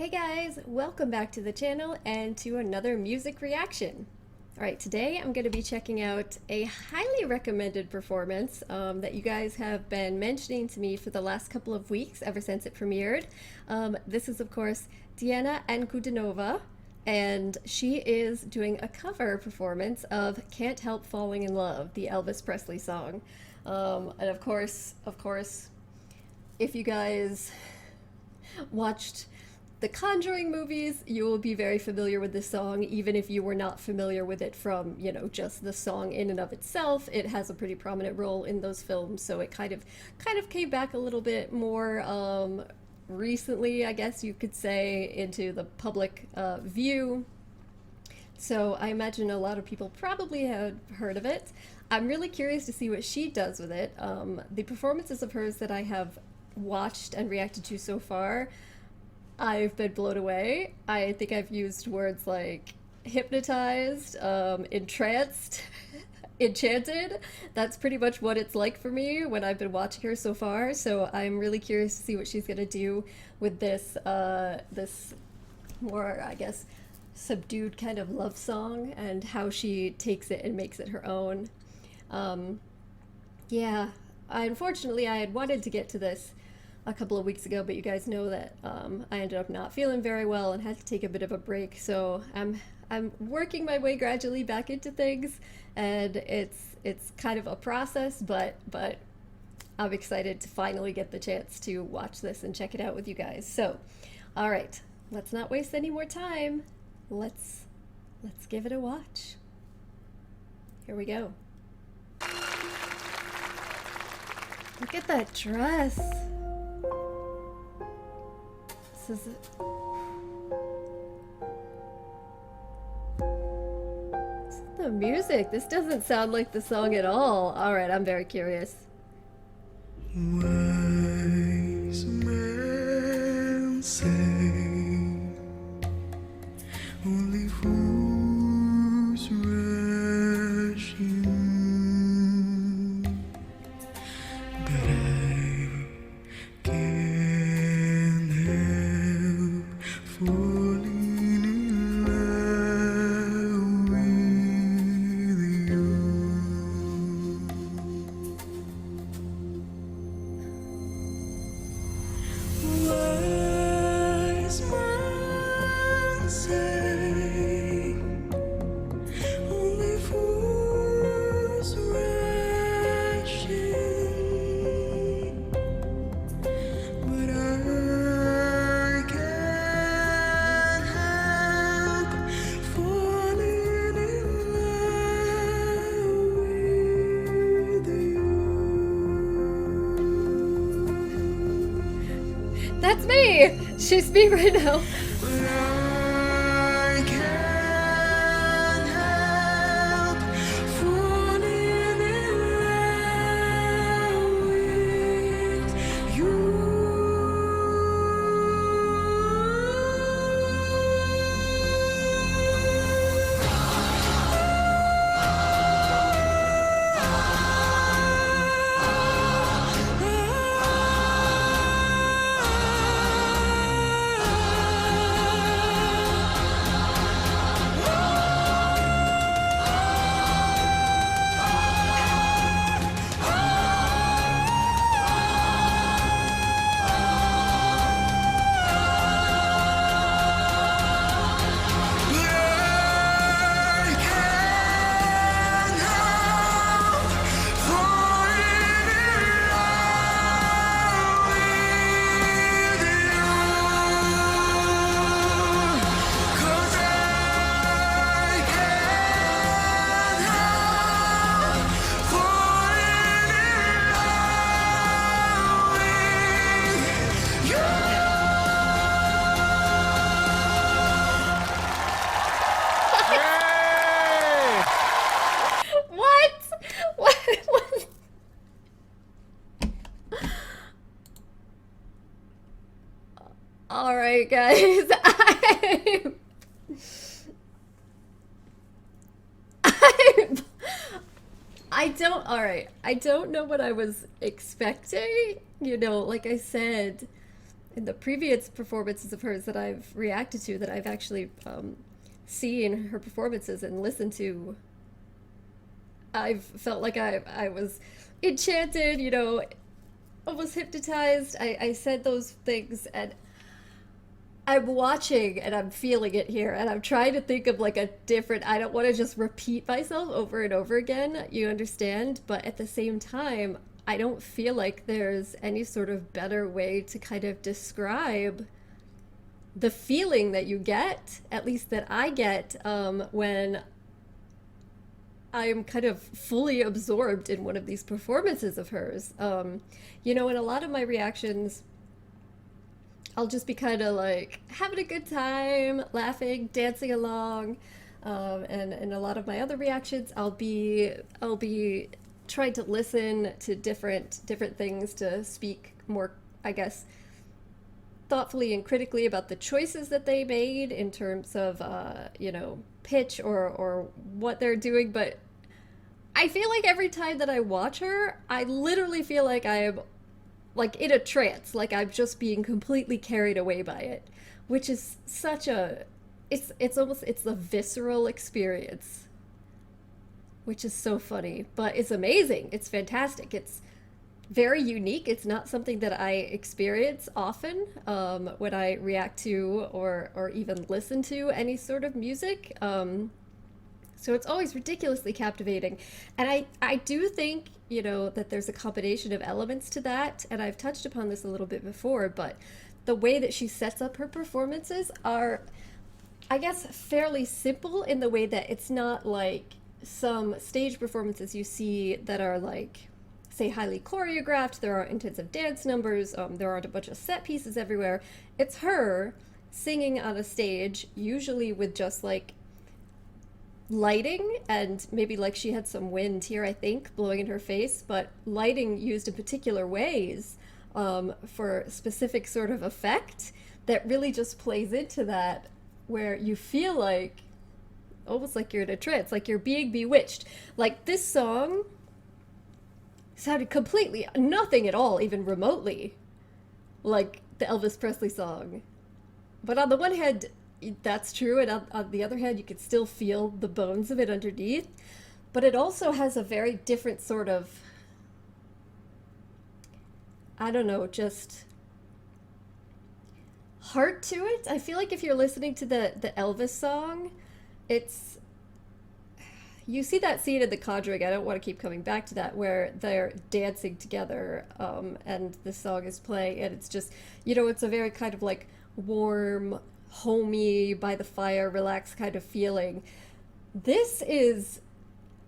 Hey guys, welcome back to the channel and to another music reaction. Alright, today I'm going to be checking out a highly recommended performance that you guys have been mentioning to me for the last couple of weeks ever since it premiered. This is of course Diana Ankudinova, and she is doing a cover performance of Can't Help Falling in Love, the Elvis Presley song. And of course, if you guys watched the Conjuring movies, you will be very familiar with this song, even if you were not familiar with it from, just the song in and of itself. It has a pretty prominent role in those films, so it kind of came back a little bit more recently, I guess you could say, into the public view. So I imagine a lot of people probably had heard of it. I'm really curious to see what she does with it. The performances of hers that I have watched and reacted to so far, I've been blown away. I think I've used words like hypnotized, entranced, enchanted. That's pretty much what it's like for me when I've been watching her so far. So I'm really curious to see what she's gonna do with this, this more, I guess, subdued kind of love song, and how she takes it and makes it her own. Yeah, unfortunately I had wanted to get to this a couple of weeks ago, but you guys know that I ended up not feeling very well and had to take a bit of a break. So I'm working my way gradually back into things, and it's kind of a process, but I'm excited to finally get the chance to watch this and check it out with you guys. So, all right, let's not waste any more time. Let's give it a watch. Here we go. Look at that dress. This is the music. This doesn't sound like the song at all. All right, I'm very curious. Wise men say only fools rush in, but I can't help falling in love with you. Wise men say only fools rush in, but I can't help falling in love with you. That's me. She's me right now. But I can't help falling in love with you. What? What? All right, guys. I don't, all right. I don't know what I was expecting. Like I said, in the previous performances of hers that I've reacted to, that I've actually seen her performances and listened to, I've felt like I was enchanted, you know, almost hypnotized. I said those things, and I'm watching and I'm feeling it here, and I'm trying to think of like a different, I don't want to just repeat myself over and over again, you understand? But at the same time, I don't feel like there's any sort of better way to kind of describe the feeling that you get, at least that I get, when I'm kind of fully absorbed in one of these performances of hers. You know, in a lot of my reactions, I'll just be kind of like having a good time, laughing, dancing along, and in a lot of my other reactions, I'll be trying to listen to different things to speak more, I guess, thoughtfully and critically about the choices that they made in terms of you know, pitch or what they're doing. But I feel like every time that I watch her, I literally feel like I am like in a trance, like I'm just being completely carried away by it, which is such a, it's almost, it's a visceral experience, which is so funny, but it's amazing. It's fantastic. It's very unique. It's not something that I experience often when I react to or even listen to any sort of music. So it's always ridiculously captivating. And I do think, you know, that there's a combination of elements to that. And I've touched upon this a little bit before, but the way that she sets up her performances are, I guess, fairly simple in the way that it's not like some stage performances you see that are like, say, highly choreographed. There are intensive dance numbers. There aren't a bunch of set pieces everywhere. It's her singing on a stage, usually with just like lighting, and maybe like she had some wind here, I think, blowing in her face, but lighting used in particular ways for specific sort of effect that really just plays into that, where you feel like almost like you're in a trance, like you're being bewitched. Like this song sounded completely nothing at all, even remotely, like the Elvis Presley song. But on the one hand, that's true, and on the other hand, you could still feel the bones of it underneath. But it also has a very different sort of, I don't know, just heart to it. I feel like if you're listening to the Elvis song, it's, you see that scene in The Conjuring. I don't want to keep coming back to that, where they're dancing together, and the song is playing, and it's just, you know, it's a very kind of like warm, homey, by the fire, relaxed kind of feeling. This is,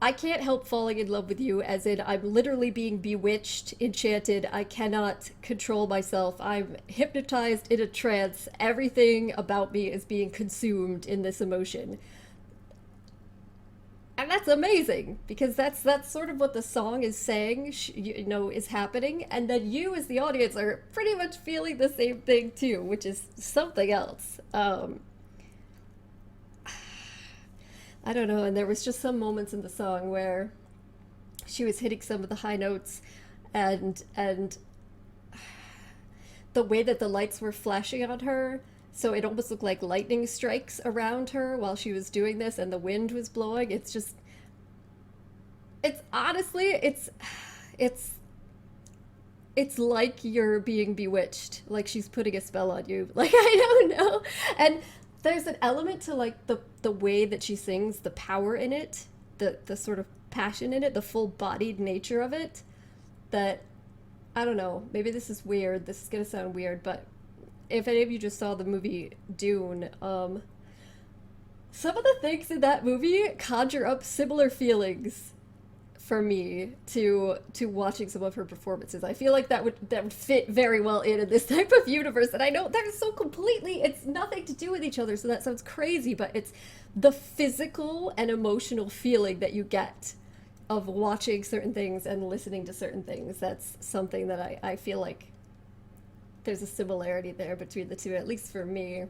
I can't help falling in love with you, as in I'm literally being bewitched, enchanted. I cannot control myself. I'm hypnotized in a trance. Everything about me is being consumed in this emotion. And that's amazing, because that's sort of what the song is saying, you know, is happening, and then you as the audience are pretty much feeling the same thing too, which is something else. I don't know, and there was just some moments in the song where she was hitting some of the high notes, and the way that the lights were flashing on her, so it almost looked like lightning strikes around her while she was doing this, and the wind was blowing. It's just, it's honestly, it's it's like you're being bewitched, like she's putting a spell on you. Like, I don't know. And there's an element to like the way that she sings, the power in it, the sort of passion in it, the full-bodied nature of it, that, I don't know, maybe this is weird, this is gonna sound weird, but if any of you just saw the movie Dune, some of the things in that movie conjure up similar feelings for me to watching some of her performances. I feel like that would fit very well in this type of universe. And I know they're so completely, it's nothing to do with each other, so that sounds crazy, but it's the physical and emotional feeling that you get of watching certain things and listening to certain things. That's something that I feel like there's a similarity there between the two, at least for me.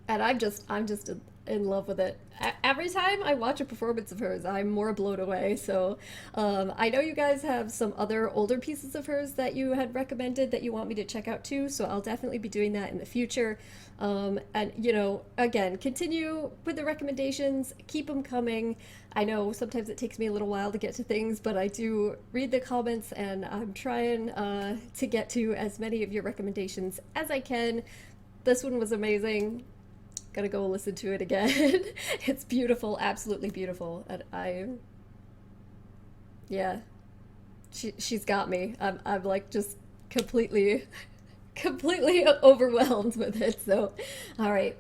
And I'm just in love with it. Every time I watch a performance of hers, I'm more blown away. So I know you guys have some other older pieces of hers that you had recommended that you want me to check out too. So I'll definitely be doing that in the future. And, you know, again, continue with the recommendations, keep them coming. I know sometimes it takes me a little while to get to things, but I do read the comments and I'm trying to get to as many of your recommendations as I can. This one was amazing. Gotta go listen to it again. It's beautiful, absolutely beautiful. And yeah, she's got me. I'm like just completely, completely overwhelmed with it. So, all right.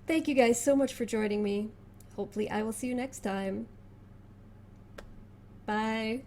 Thank you guys so much for joining me. Hopefully, I will see you next time. Bye.